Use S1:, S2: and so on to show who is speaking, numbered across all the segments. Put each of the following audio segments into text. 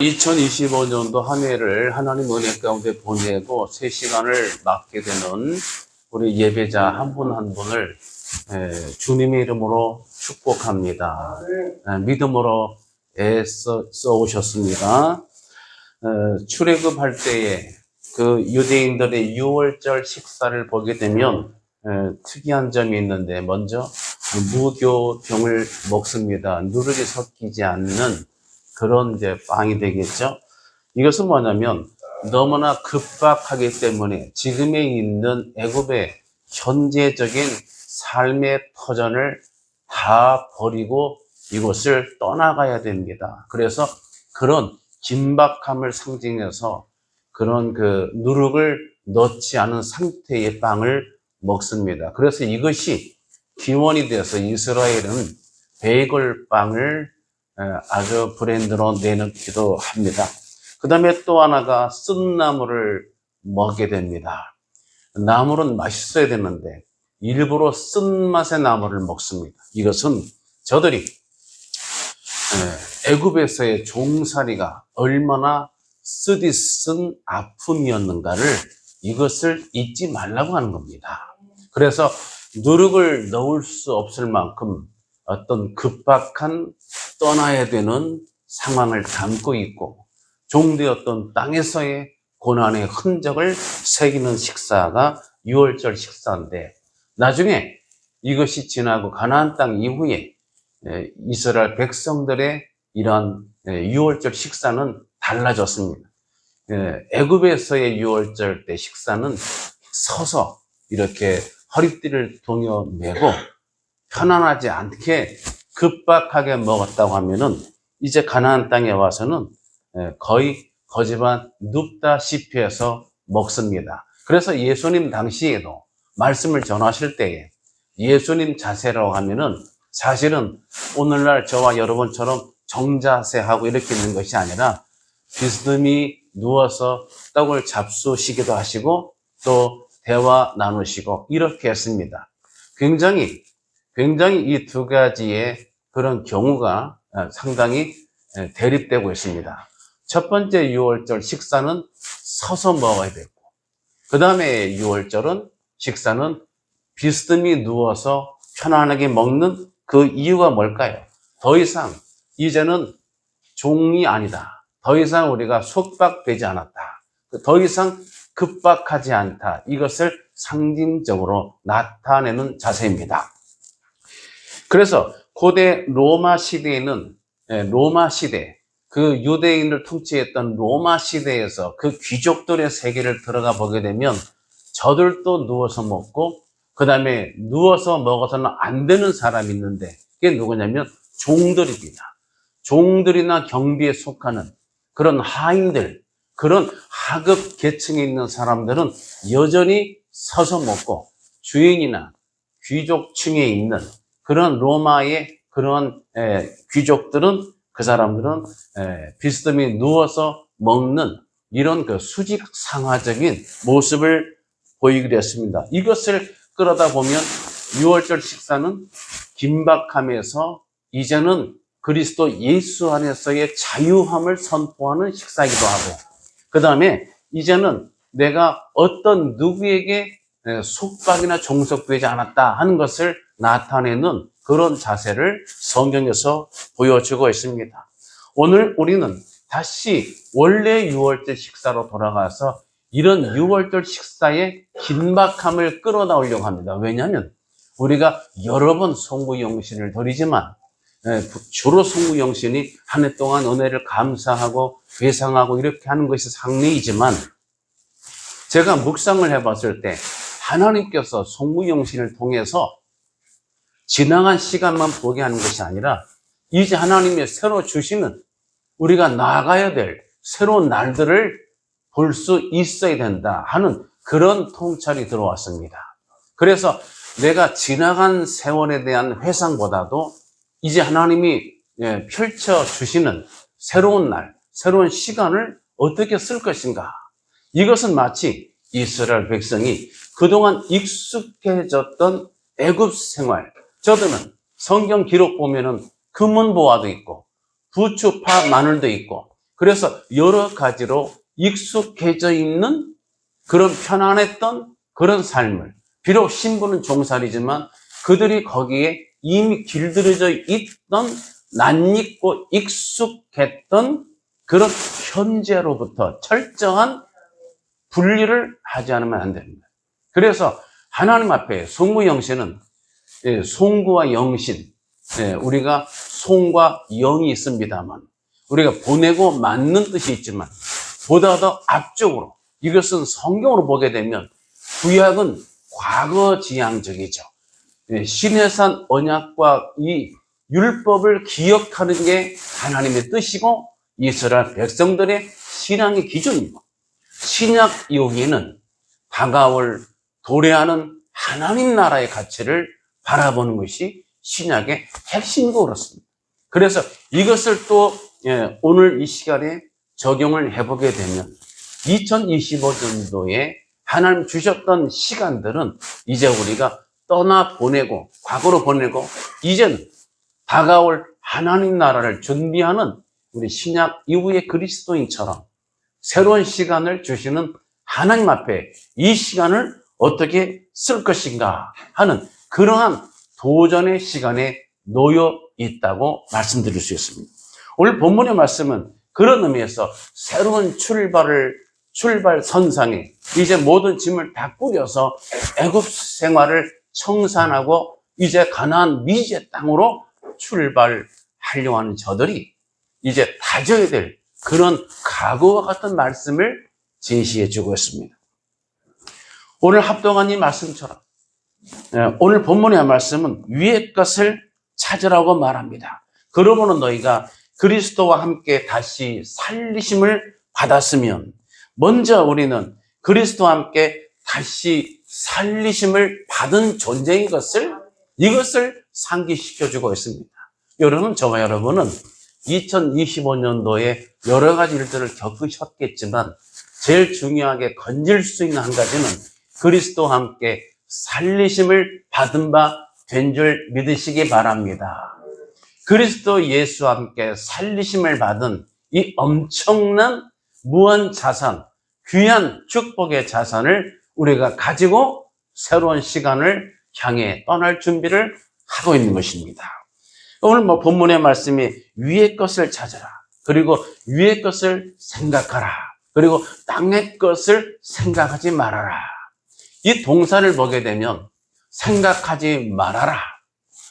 S1: 2025년도 한 해를 하나님 은혜 가운데 보내고 새 시간을 맞게 되는 우리 예배자 한 분 한 분을 주님의 이름으로 축복합니다. 믿음으로 애써 오셨습니다. 출애굽할 때에 그 유대인들의 유월절 식사를 보게 되면 특이한 점이 있는데, 먼저 무교병을 먹습니다. 누룩이 섞이지 않는 그런 이제 빵이 되겠죠. 이것은 뭐냐면 너무나 급박하기 때문에 지금에 있는 애굽의 현재적인 삶의 터전을 다 버리고 이곳을 떠나가야 됩니다. 그래서 그런 긴박함을 상징해서 그런 그 누룩을 넣지 않은 상태의 빵을 먹습니다. 그래서 이것이 기원이 돼서 이스라엘은 베이글 빵을 아주 브랜드로 내놓기도 합니다. 그 다음에 또 하나가 쓴 나물을 먹게 됩니다. 나물은 맛있어야 되는데 일부러 쓴맛의 나물을 먹습니다. 이것은 저들이 애굽에서의 종살이가 얼마나 쓰디쓴 아픔이었는가를 이것을 잊지 말라고 하는 겁니다. 그래서 누룩을 넣을 수 없을 만큼 어떤 급박한 떠나야 되는 상황을 담고 있고, 종되었던 땅에서의 고난의 흔적을 새기는 식사가 유월절 식사인데, 나중에 이것이 지나고 가나안 땅 이후에 이스라엘 백성들의 이러한 유월절 식사는 달라졌습니다. 애굽에서의 유월절 때 식사는 서서 이렇게 허리띠를 동여매고 편안하지 않게 급박하게 먹었다고 하면은, 이제 가나안 땅에 와서는 거의 거지만 눕다시피 해서 먹습니다. 그래서 예수님 당시에도 말씀을 전하실 때에 예수님 자세라고 하면은 사실은 오늘날 저와 여러분처럼 정자세하고 이렇게 있는 것이 아니라 비스듬히 누워서 떡을 잡수시기도 하시고 또 대화 나누시고 이렇게 했습니다. 굉장히 이 두 가지의 그런 경우가 상당히 대립되고 있습니다. 첫 번째 유월절 식사는 서서 먹어야 되고, 그 다음에 유월절은 식사는 비스듬히 누워서 편안하게 먹는 그 이유가 뭘까요? 더 이상 이제는 종이 아니다. 더 이상 우리가 속박되지 않았다. 더 이상 급박하지 않다. 이것을 상징적으로 나타내는 자세입니다. 그래서 고대 로마 시대에는 로마 시대, 그 유대인을 통치했던 로마 시대에서 그 귀족들의 세계를 들어가 보게 되면 저들도 누워서 먹고, 그 다음에 누워서 먹어서는 안 되는 사람이 있는데 그게 누구냐면 종들입니다. 종들이나 경비에 속하는 그런 하인들, 그런 하급 계층에 있는 사람들은 여전히 서서 먹고, 주인이나 귀족층에 있는 그런 로마의 그런 귀족들은, 그 사람들은 비스듬히 누워서 먹는 이런 그 수직상하적인 모습을 보이기로 했습니다. 이것을 끌어다 보면 유월절 식사는 긴박함에서 이제는 그리스도 예수 안에서의 자유함을 선포하는 식사이기도 하고, 그 다음에 이제는 내가 어떤 누구에게 속박이나 종속되지 않았다 하는 것을 나타내는 그런 자세를 성경에서 보여주고 있습니다. 오늘 우리는 다시 원래 유월절 식사로 돌아가서 이런 유월절 식사의 긴박함을 끌어나오려고 합니다. 왜냐하면 우리가 여러 번 송구영신을 드리지만 주로 송구영신이 한 해 동안 은혜를 감사하고 회상하고 이렇게 하는 것이 상례이지만, 제가 묵상을 해봤을 때 하나님께서 송구영신을 통해서 지나간 시간만 보게 하는 것이 아니라 이제 하나님의 새로 주시는, 우리가 나아가야 될 새로운 날들을 볼 수 있어야 된다 하는 그런 통찰이 들어왔습니다. 그래서 내가 지나간 세월에 대한 회상보다도 이제 하나님이 펼쳐주시는 새로운 날, 새로운 시간을 어떻게 쓸 것인가. 이것은 마치 이스라엘 백성이 그동안 익숙해졌던 애굽 생활, 저들은 성경 기록 보면은 금은보화도 있고 부추, 파, 마늘도 있고 그래서 여러 가지로 익숙해져 있는 그런 편안했던 그런 삶을, 비록 신부는 종살이지만 그들이 거기에 이미 길들여져 있던 낯익고 익숙했던 그런 현재로부터 철저한 분리를 하지 않으면 안 됩니다. 그래서 하나님 앞에 송구 영신은 송구와 영신, 우리가 송과 영이 있습니다만 우리가 보내고 맞는 뜻이 있지만 보다 더 앞쪽으로 이것은 성경으로 보게 되면 구약은 과거지향적이죠. 시내산 언약과 이 율법을 기억하는 게 하나님의 뜻이고 이스라엘 백성들의 신앙의 기준이고, 신약 이후에는 다가올 도래하는 하나님 나라의 가치를 바라보는 것이 신약의 핵심이고 그렇습니다. 그래서 이것을 또 오늘 이 시간에 적용을 해보게 되면 2025년도에 하나님 주셨던 시간들은 이제 우리가 떠나보내고 과거로 보내고 이제는 다가올 하나님 나라를 준비하는 우리 신약 이후의 그리스도인처럼 새로운 시간을 주시는 하나님 앞에 이 시간을 어떻게 쓸 것인가 하는 그러한 도전의 시간에 놓여 있다고 말씀드릴 수 있습니다. 오늘 본문의 말씀은 그런 의미에서 새로운 출발 선상에 이제 모든 짐을 다 꾸려서 애굽 생활을 청산하고 이제 가나안 미지의 땅으로 출발하려고 하는 저들이 이제 다져야 될 그런 각오와 같은 말씀을 제시해 주고 있습니다. 오늘 합동한 이 말씀처럼 오늘 본문의 말씀은 위의 것을 찾으라고 말합니다. 그러므로 너희가 그리스도와 함께 다시 살리심을 받았으면 먼저 우리는 그리스도와 함께 다시 살리심을 받은 존재인 이것을 상기시켜주고 있습니다. 여러분, 저와 여러분은 2025년도에 여러 가지 일들을 겪으셨겠지만 제일 중요하게 건질 수 있는 한 가지는 그리스도와 함께 살리심을 받은 바 된 줄 믿으시기 바랍니다. 그리스도 예수와 함께 살리심을 받은 이 엄청난 무한 자산, 귀한 축복의 자산을 우리가 가지고 새로운 시간을 향해 떠날 준비를 하고 있는 것입니다. 오늘 본문의 말씀이 위의 것을 찾아라. 그리고 위의 것을 생각하라. 그리고 땅의 것을 생각하지 말아라. 이 동사를 보게 되면 생각하지 말아라,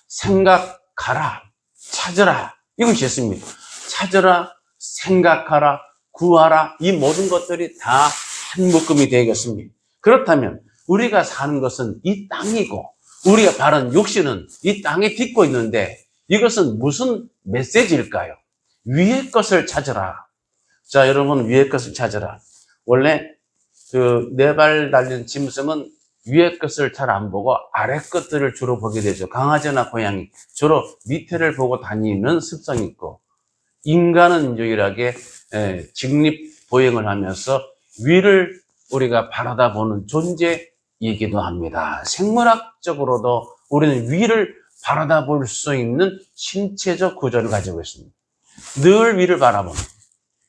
S1: 생각하라, 찾으라 이것이 있습니다. 찾으라, 생각하라, 구하라 이 모든 것들이 다 한 묶음이 되겠습니다. 그렇다면 우리가 사는 것은 이 땅이고 우리가 바른 육신은 이 땅에 딛고 있는데 이것은 무슨 메시지일까요? 위의 것을 찾으라. 자, 여러분, 위의 것을 찾으라. 원래 네 발 달린 짐승은 위의 것을 잘 안 보고 아래 것들을 주로 보게 되죠. 강아지나 고양이 주로 밑에를 보고 다니는 습성이 있고, 인간은 유일하게 직립보행을 하면서 위를 우리가 바라다 보는 존재이기도 합니다. 생물학적으로도 우리는 위를 바라다 볼 수 있는 신체적 구조를 가지고 있습니다. 늘 위를 바라보는,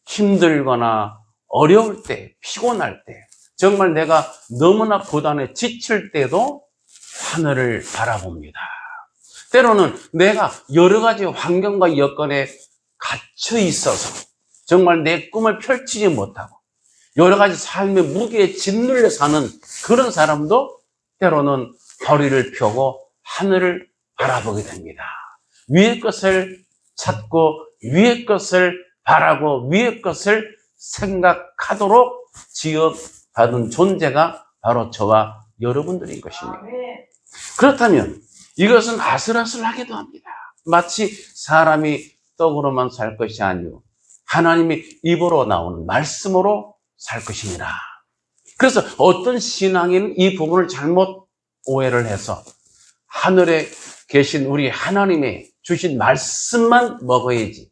S1: 힘들거나 어려울 때, 피곤할 때, 정말 내가 너무나 고단해 지칠 때도 하늘을 바라봅니다. 때로는 내가 여러 가지 환경과 여건에 갇혀 있어서 정말 내 꿈을 펼치지 못하고 여러 가지 삶의 무게에 짓눌려 사는 그런 사람도 때로는 허리를 펴고 하늘을 바라보게 됩니다. 위의 것을 찾고 위의 것을 바라고 위의 것을 생각하도록 지어받은 존재가 바로 저와 여러분들인 것입니다. 그렇다면 이것은 아슬아슬하기도 합니다. 마치 사람이 떡으로만 살 것이 아니오 하나님이 입으로 나오는 말씀으로 살 것이니라. 그래서 어떤 신앙인은 이 부분을 잘못 오해를 해서 하늘에 계신 우리 하나님의 주신 말씀만 먹어야지,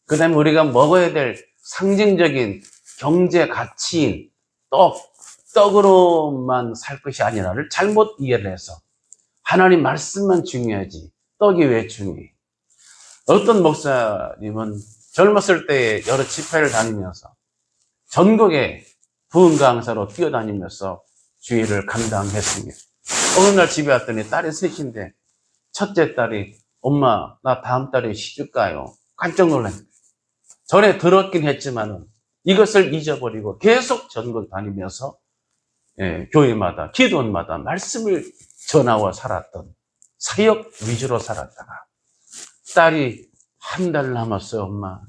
S1: 그 다음에 우리가 먹어야 될 상징적인 경제 가치인 떡으로만 살 것이 아니라를 잘못 이해를 해서 하나님 말씀만 중요하지 떡이 왜 중요해? 어떤 목사님은 젊었을 때에 여러 집회를 다니면서 전국에 부흥 강사로 뛰어다니면서 주의를 감당했습니다. 어느 날 집에 왔더니 딸이 셋인데 첫째 딸이 엄마 나 다음 달에 시집 가요. 깜짝 놀랐어요. 전에 들었긴 했지만은 이것을 잊어버리고 계속 전국 다니면서 교회마다 기도원마다 말씀을 전하고 살았던 사역 위주로 살았다가 딸이 한 달 남았어요, 엄마.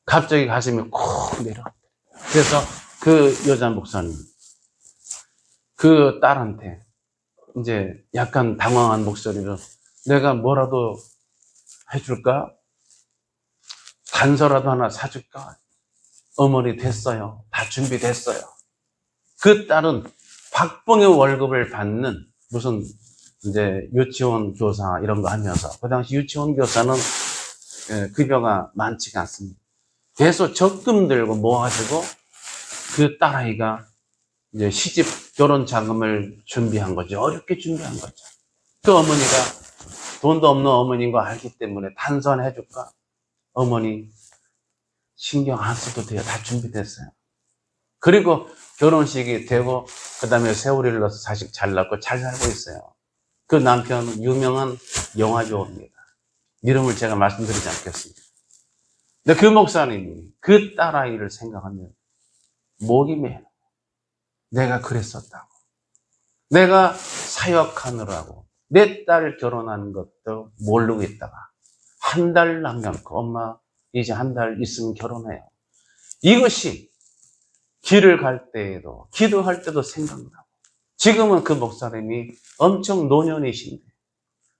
S1: 갑자기 가슴이 콕 내려왔대요. 그래서 그 여자 목사님, 그 딸한테 이제 약간 당황한 목소리로 내가 뭐라도 해줄까? 단서라도 하나 사줄까? 어머니 됐어요. 다 준비됐어요. 그 딸은 박봉의 월급을 받는 무슨 이제 유치원 교사 이런 거 하면서 그 당시 유치원 교사는 급여가 많지가 않습니다. 계속 적금 들고 모아가지고 그 딸아이가 이제 시집 결혼 자금을 준비한 거죠. 어렵게 준비한 거죠. 그 어머니가 돈도 없는 어머니인 거 알기 때문에 단선해줄까? 어머니 신경 안 써도 돼요. 다 준비됐어요. 그리고 결혼식이 되고 그 다음에 세월을 넣어서 자식 잘 낳고 잘 살고 있어요. 그 남편은 유명한 영화배우입니다. 이름을 제가 말씀드리지 않겠습니다. 근데 그 목사님이 그 딸아이를 생각하면 목이 메요. 내가 그랬었다고. 내가 사역하느라고 내 딸 결혼하는 것도 모르고 있다가 한 달 남겨놓고 엄마 이제 한 달 있으면 결혼해요. 이것이 길을 갈 때에도 기도할 때도 생각나고 지금은 그 목사님이 엄청 노년이신데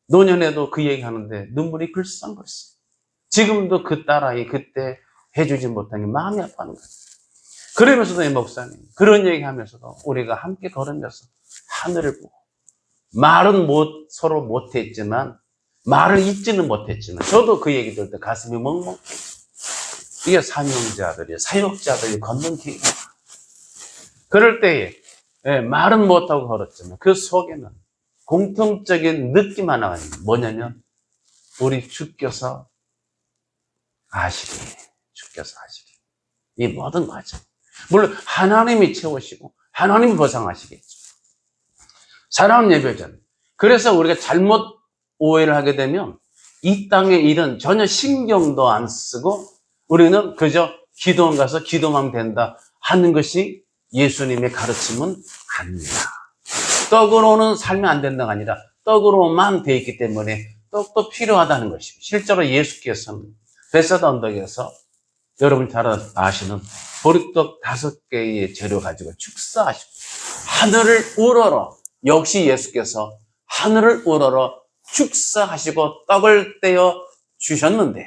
S1: 노년에도 그 얘기하는데 눈물이 글썽글썽. 지금도 그 딸아이 그때 해주지 못한 게 마음이 아파하는 거예요. 그러면서도 이 목사님 그런 얘기하면서도 우리가 함께 걸으면서 하늘을 보고 말은 서로 못했지만 말을 잊지는 못했지만 저도 그 얘기 들을 때 가슴이 먹먹해요. 이게 사명자들이 사역자들이 걷는 길이다. 그럴 때에 말은 못하고 걸었지만 그 속에는 공통적인 느낌 하나가 있는 뭐냐면 우리 주께서 아시리 주께서 아시리 이 모든 과정 물론 하나님이 채우시고 하나님이 보상하시겠죠. 사랑하는 예배자는 그래서 우리가 잘못 오해를 하게 되면 이 땅의 일은 전혀 신경도 안 쓰고 우리는 그저 기도원 가서 기도만 된다 하는 것이 예수님의 가르침은 아닙니다. 떡으로는 살면 안 된다가 아니라 떡으로만 되어 있기 때문에 떡도 필요하다는 것입니다. 실제로 예수께서는 베세다 언덕에서 여러분 잘 아시는 보리떡 5개의 재료 가지고 축사하시고 하늘을 우러러 역시 예수께서 하늘을 우러러 축사하시고 떡을 떼어 주셨는데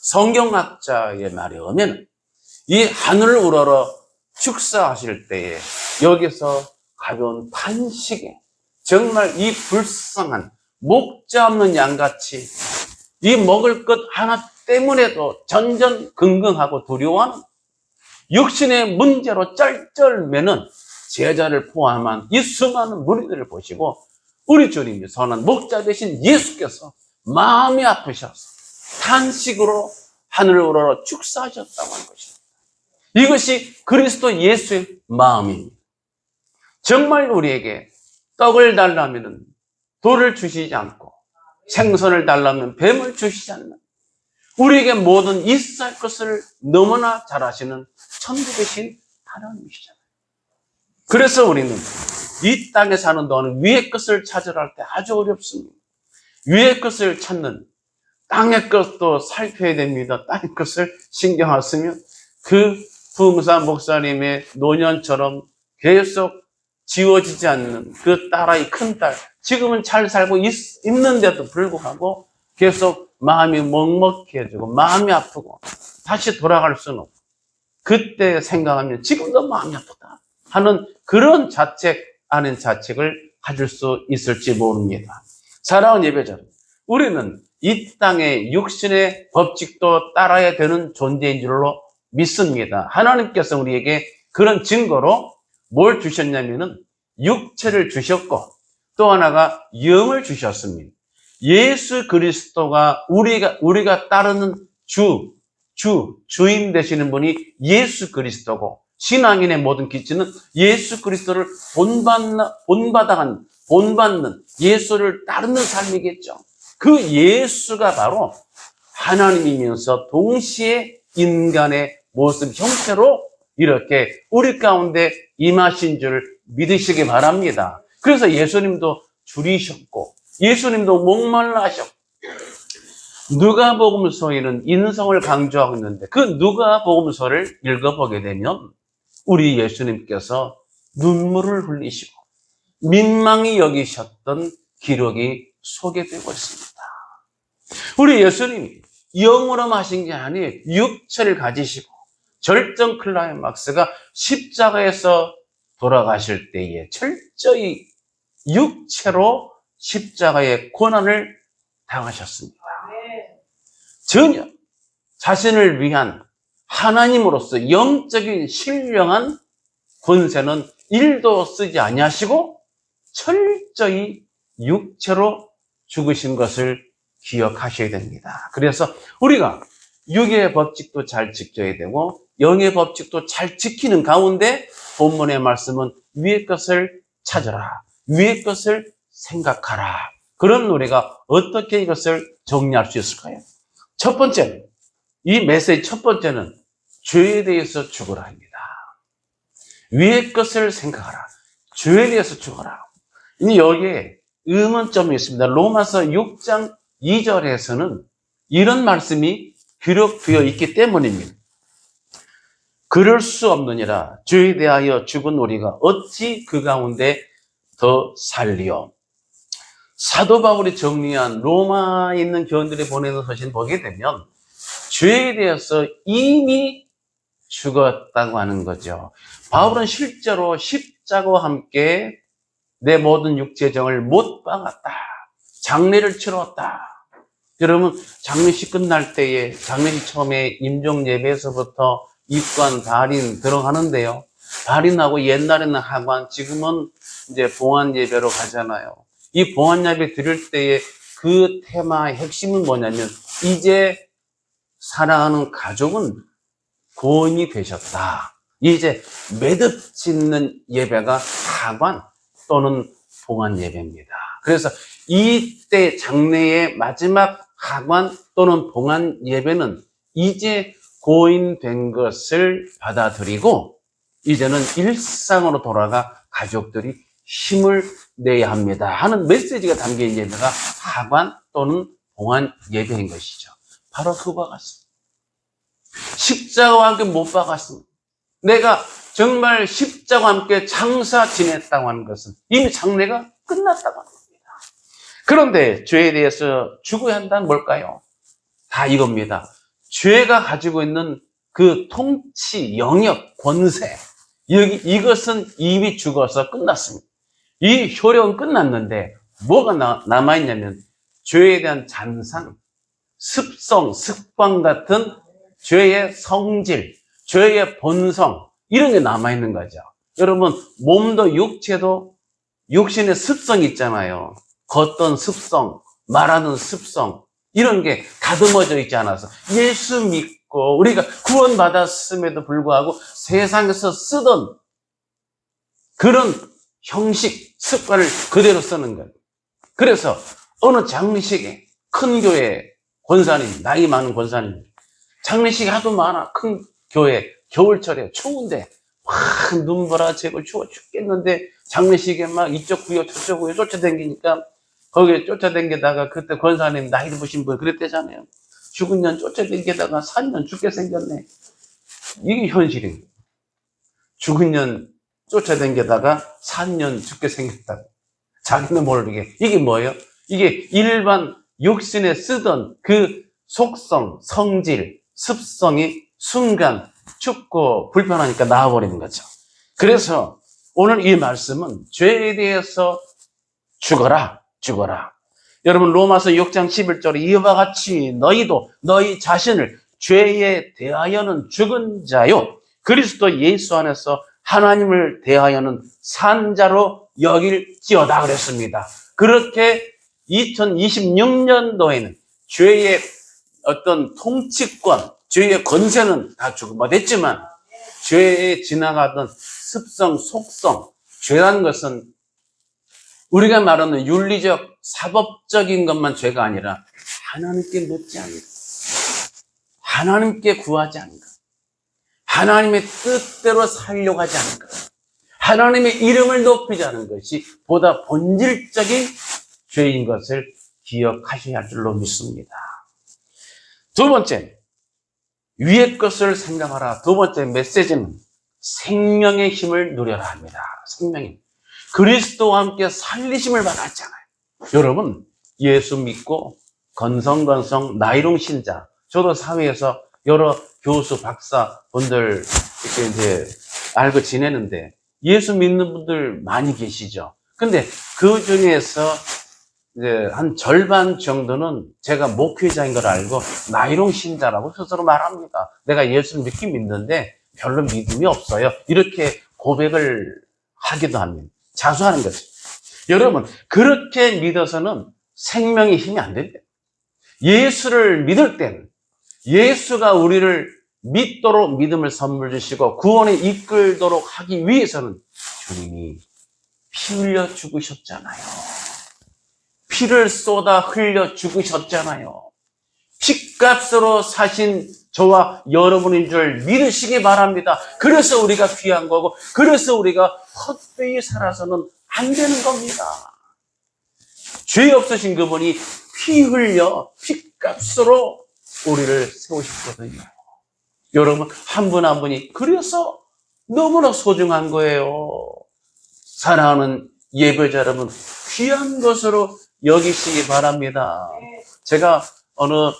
S1: 성경학자의 말에 의하면 이 하늘을 우러러 축사하실 때에 여기서 가벼운 탄식에 정말 이 불쌍한 목자 없는 양같이 이 먹을 것 하나 때문에도 전전긍긍하고 두려워하는 육신의 문제로 쩔쩔매는 제자를 포함한 이 수많은 무리들을 보시고 우리 주님이 선한 목자 되신 예수께서 마음이 아프셔서 탄식으로 하늘을 우러러 축사하셨다고 하는 것입니다. 이것이 그리스도 예수의 마음입니다. 정말 우리에게 떡을 달라면 돌을 주시지 않고 생선을 달라면 뱀을 주시지 않는 우리에게 모든 있을 것을 너무나 잘 아시는 천국이신 하나님이시잖아요. 그래서 우리는 이 땅에 사는 동안 위의 것을 찾으라 할 때 아주 어렵습니다. 위의 것을 찾는 땅의 것도 살펴야 됩니다. 땅의 것을 신경 안 쓰면 그 부흥사 목사님의 노년처럼 계속 지워지지 않는 그 딸아이 큰딸 지금은 잘 살고 있는데도 불구하고 계속 마음이 먹먹해지고 마음이 아프고 다시 돌아갈 수는 없고 그때 생각하면 지금도 마음이 아프다 하는 그런 자책 아닌 자책을 가질 수 있을지 모릅니다. 사랑하는 예배자들, 우리는 이 땅의 육신의 법칙도 따라야 되는 존재인 줄로 믿습니다. 하나님께서 우리에게 그런 증거로 뭘 주셨냐면은 육체를 주셨고 또 하나가 영을 주셨습니다. 예수 그리스도가 우리가 따르는 주인 되시는 분이 예수 그리스도고, 신앙인의 모든 기치는 예수 그리스도를 본받는 예수를 따르는 삶이겠죠. 그 예수가 바로 하나님이면서 동시에 인간의 모습, 형태로 이렇게 우리 가운데 임하신 줄 믿으시기 바랍니다. 그래서 예수님도 줄이셨고, 예수님도 목말라 하셨고, 누가복음서에는 인성을 강조하고 있는데, 그 누가복음서를 읽어보게 되면 우리 예수님께서 눈물을 흘리시고 민망히 여기셨던 기록이 소개되고 있습니다. 우리 예수님이 영으로 하신 게 아니에요. 육체를 가지시고 절정 클라이막스가 십자가에서 돌아가실 때에 철저히 육체로 십자가의 고난을 당하셨습니다. 전혀 자신을 위한 하나님으로서 영적인 신령한 권세는 1도 쓰지 아니하시고 철저히 육체로 죽으신 것을 기억하셔야 됩니다. 그래서 우리가 육의 법칙도 잘 지켜야 되고 영의 법칙도 잘 지키는 가운데 본문의 말씀은 위의 것을 찾아라, 위의 것을 생각하라. 그런 우리가 어떻게 이것을 정리할 수 있을까요? 첫 번째는, 이 메시지 첫 번째는 죄에 대해서 죽어라 합니다. 위의 것을 생각하라, 죄에 대해서 죽어라. 이제 여기에 의문점이 있습니다. 로마서 6장 2절에서는 이런 말씀이 기록되어 있기 때문입니다. 그럴 수 없느니라. 죄에 대하여 죽은 우리가 어찌 그 가운데 더 살리오. 사도 바울이 정리한 로마에 있는 교인들이 보내는 서신 보게 되면 죄에 대해서 이미 죽었다고 하는 거죠. 바울은 실제로 십자가와 함께 내 모든 육체정을 못 박았다, 장례를 치렀다. 여러분, 장례식 끝날 때에, 장례식 처음에 임종 예배에서부터 입관, 발인 들어가는데요. 발인하고 옛날에는 하관, 지금은 이제 봉안 예배로 가잖아요. 이 봉안 예배 드릴 때에 그 테마의 핵심은 뭐냐면, 이제 사랑하는 가족은 고인이 되셨다. 이제 매듭 짓는 예배가 하관 또는 봉안 예배입니다. 그래서 이때 장례의 마지막 하관 또는 봉안 예배는 이제 고인된 것을 받아들이고 이제는 일상으로 돌아가 가족들이 힘을 내야 합니다 하는 메시지가 담긴 예배가 하관 또는 봉안 예배인 것이죠. 바로 그와 같습니다. 십자가와 함께 못 박았습니다. 내가 정말 십자가와 함께 장사 지냈다고 하는 것은 이미 장례가 끝났다고 합니다. 그런데 죄에 대해서 죽어야 한다는 뭘까요? 다 이겁니다. 죄가 가지고 있는 그 통치, 영역, 권세, 이것은 이미 죽어서 끝났습니다. 이 효력은 끝났는데 뭐가 남아있냐면 죄에 대한 잔상, 습성, 습관 같은 죄의 성질, 죄의 본성, 이런 게 남아있는 거죠. 여러분, 몸도 육체도 육신의 습성이 있잖아요. 걷던 습성, 말하는 습성, 이런 게 다듬어져 있지 않아서 예수 믿고 우리가 구원받았음에도 불구하고 세상에서 쓰던 그런 형식, 습관을 그대로 쓰는 거예요. 그래서 어느 장례식에 큰 교회 권사님, 나이 많은 권사님, 장례식이 하도 많아. 큰 교회, 겨울철에 추운데 막 눈보라 재고 추워 죽겠는데 장례식에 막 이쪽 구역 저쪽 구역 쫓아다니니까 거기에 쫓아다니다가 그때 권사님 나이 드신 분 그랬대잖아요. 죽은 년 쫓아다니다가 산 년 죽게 생겼네. 이게 현실이에요. 죽은 년 쫓아다니다가 산 년 죽게 생겼다고. 자기는 모르게. 이게 뭐예요? 이게 일반 육신에 쓰던 그 속성, 성질, 습성이 순간 춥고 불편하니까 나와버리는 거죠. 그래서 오늘 이 말씀은 죄에 대해서 죽어라. 여러분, 로마서 6장 11절에 이와 같이 너희도 너희 자신을 죄에 대하여는 죽은 자요 그리스도 예수 안에서 하나님을 대하여는 산 자로 여길지어다 그랬습니다. 그렇게 2026년도에는 죄의 어떤 통치권, 죄의 권세는 다 죽어버렸지만 죄에 지나가던 습성, 속성, 죄라는 것은 우리가 말하는 윤리적, 사법적인 것만 죄가 아니라 하나님께 묻지 않는 것, 하나님께 구하지 않는 것, 하나님의 뜻대로 살려고 하지 않는 것, 하나님의 이름을 높이지 않는 것이 보다 본질적인 죄인 것을 기억하셔야 할 줄로 믿습니다. 두 번째, 위의 것을 생각하라. 두 번째 메시지는 생명의 힘을 누려라 합니다. 생명의 힘. 그리스도와 함께 살리심을 받았잖아요. 여러분, 예수 믿고 건성건성 나이롱 신자, 저도 사회에서 여러 교수, 박사 분들 이렇게 이제 알고 지내는데 예수 믿는 분들 많이 계시죠. 근데 그 중에서 이제 한 절반 정도는 제가 목회자인 걸 알고 나이롱 신자라고 스스로 말합니다. 내가 예수를 믿긴 믿는데 별로 믿음이 없어요. 이렇게 고백을 하기도 합니다. 자수하는 거죠. 여러분, 그렇게 믿어서는 생명의 힘이 안 된대요. 예수를 믿을 때는 예수가 우리를 믿도록 믿음을 선물 주시고 구원에 이끌도록 하기 위해서는 주님이 피 흘려 죽으셨잖아요. 피를 쏟아 흘려 죽으셨잖아요. 피값으로 사신 저와 여러분인 줄 믿으시기 바랍니다. 그래서 우리가 귀한 거고, 그래서 우리가 헛되이 살아서는 안 되는 겁니다. 죄 없으신 그분이 피 흘려 피값으로 우리를 세우셨거든요. 여러분, 한 분 한 분이 그래서 너무나 소중한 거예요. 사랑하는 예배자 여러분, 귀한 것으로 여기시기 바랍니다. 제가 어느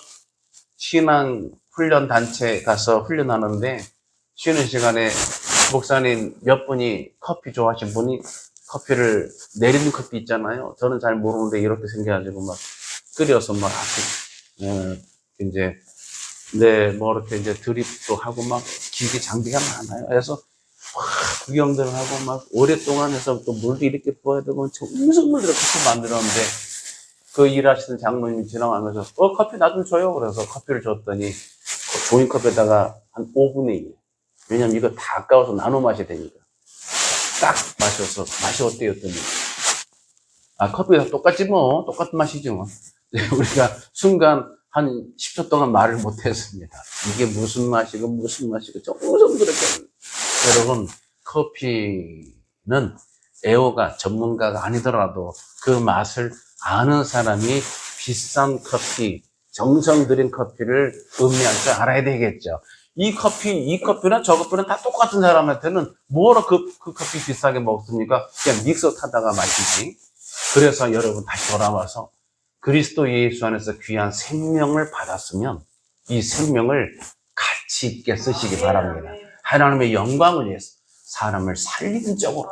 S1: 신앙 훈련 단체 가서 훈련하는데 쉬는 시간에 목사님 몇 분이 커피 좋아하신 분이 커피를 내리는 커피 있잖아요. 저는 잘 모르는데 이렇게 생겨가지고 막 끓여서 막 이제 뭐 이렇게 이제 드립도 하고 막 기계 장비가 많아요. 그래서 구경들 하고 막 오랫동안 해서 또 물도 이렇게 부어야 되고 정성을 이렇게 만들었는데 그 일하시는 장로님이 지나가면서 커피 나 좀 줘요. 그래서 커피를 줬더니 종이 컵에다가 한 5분의 1. 왜냐면 이거 다 아까워서 나눠 마셔야 되니까. 딱 마셔서 맛이 어때요? 했더니 커피가 똑같지 뭐. 똑같은 맛이지 뭐. 우리가 순간 한 10초 동안 말을 못했습니다. 이게 무슨 맛이고 정성 그렇게. 여러분, 커피는 애호가 전문가가 아니더라도 그 맛을 아는 사람이 비싼 커피, 정성 들인 커피를 음미할 줄 알아야 되겠죠. 이 커피나 저 커피는 다 똑같은 사람한테는 뭐로 그 커피 비싸게 먹습니까? 그냥 믹서 타다가 마시지. 그래서 여러분 다시 돌아와서 그리스도 예수 안에서 귀한 생명을 받았으면 이 생명을 가치 있게 쓰시기 바랍니다. 하나님의 영광을 위해서 사람을 살리는 쪽으로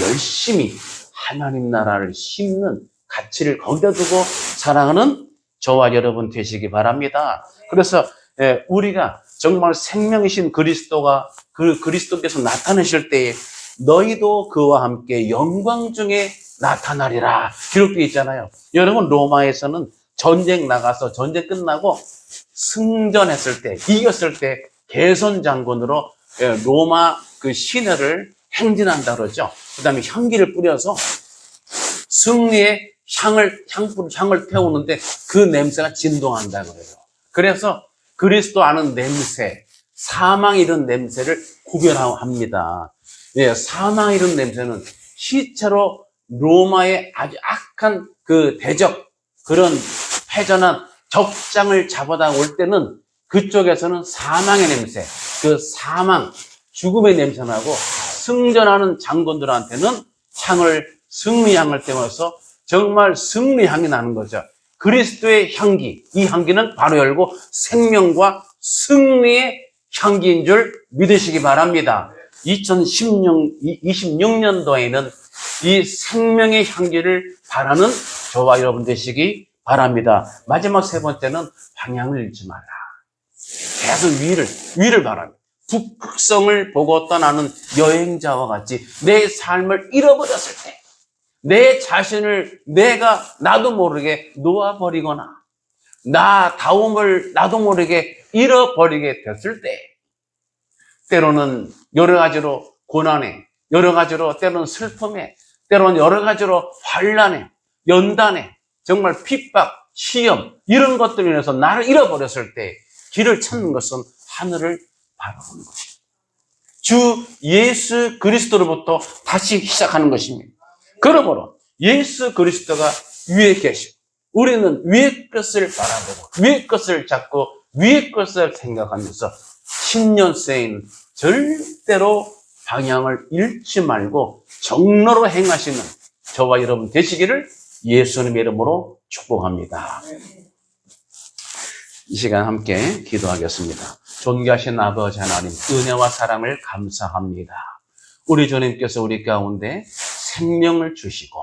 S1: 열심히 하나님 나라를 심는 가치를 거기다 두고 사랑하는 저와 여러분 되시기 바랍니다. 그래서 우리가 정말 생명이신 그리스도께서 나타나실 때에 너희도 그와 함께 영광 중에 나타나리라 기록되어 있잖아요. 여러분, 로마에서는 전쟁 나가서 전쟁 끝나고 승전했을 때, 이겼을 때 개선 장군으로 로마 그 시내를 행진한다 그러죠. 그 다음에 향기를 뿌려서 승리의 향을 태우는데 그 냄새가 진동한다 그래요. 그래서 그리스도 아는 냄새, 사망 이런 냄새를 구별합니다. 사망 이런 냄새는 시체로 로마의 아주 악한 그 대적, 그런 패전한 적장을 잡아다 올 때는 그쪽에서는 사망의 냄새, 그 사망, 죽음의 냄새 나고 승전하는 장군들한테는 승리향을 떼어서 정말 승리향이 나는 거죠. 그리스도의 향기, 이 향기는 바로 열고 생명과 승리의 향기인 줄 믿으시기 바랍니다. 2026년도에는 이 생명의 향기를 바라는 저와 여러분 되시기 바랍니다. 마지막 세 번째는 방향을 잃지 마라. 계속 위를 바랍니다. 북극성을 보고 떠나는 여행자와 같이 내 삶을 잃어버렸을 때, 내 자신을 나도 모르게 놓아버리거나 나다움을 나도 모르게 잃어버리게 됐을 때, 때로는 여러 가지로 고난에, 여러 가지로 때로는 슬픔에, 때로는 여러 가지로 환난에, 연단에, 정말 핍박, 시험 이런 것들로 인해서 나를 잃어버렸을 때 길을 찾는 것은 하늘을 바라보는 것입니다. 주 예수 그리스도로부터 다시 시작하는 것입니다. 그러므로 예수 그리스도가 위에 계시고 우리는 위의 것을 바라보고 위의 것을 잡고 위의 것을 생각하면서 신년새에는 절대로 방향을 잃지 말고 정로로 행하시는 저와 여러분 되시기를 예수님의 이름으로 축복합니다. 이 시간 함께 기도하겠습니다. 존귀하신 아버지 하나님, 은혜와 사랑을 감사합니다. 우리 주님께서 우리 가운데 생명을 주시고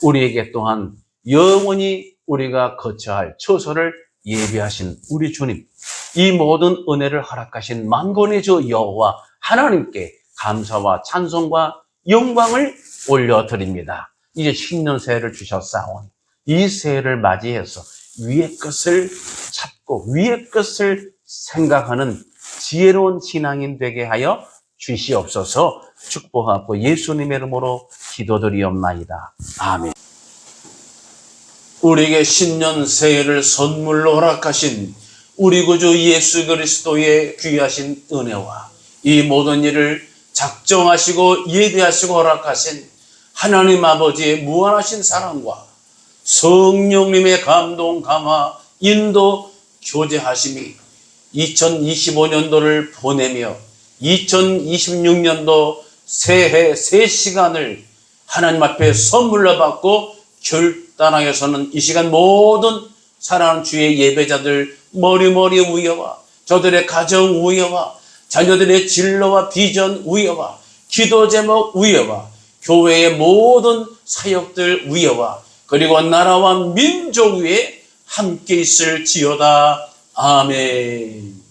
S1: 우리에게 또한 영원히 우리가 거쳐야 할 처소를 예비하신 우리 주님, 이 모든 은혜를 허락하신 만군의 주 여호와 하나님께 감사와 찬송과 영광을 올려드립니다. 이제 신년 새해를 주셨사오니 이 새해를 맞이해서 위의 것을 찾고 위의 것을 생각하는 지혜로운 신앙인 되게 하여 주시옵소서. 축복하고 예수님의 이름으로 기도드리옵나이다. 아멘. 우리에게 신년 새해를 선물로 허락하신 우리 구주 예수 그리스도의 귀하신 은혜와 이 모든 일을 작정하시고 예비하시고 허락하신 하나님 아버지의 무한하신 사랑과 성령님의 감동, 감화, 인도, 교제하심이 2025년도를 보내며 2026년도 새해 새 시간을 하나님 앞에 선물로 받고 결단하여서는 이 시간 모든 사랑하는 주의 예배자들 머리머리 우여와 저들의 가정 우여와 자녀들의 진로와 비전 우여와 기도 제목 우여와 교회의 모든 사역들 우여와 그리고 나라와 민족 위에 함께 있을지어다. 아멘.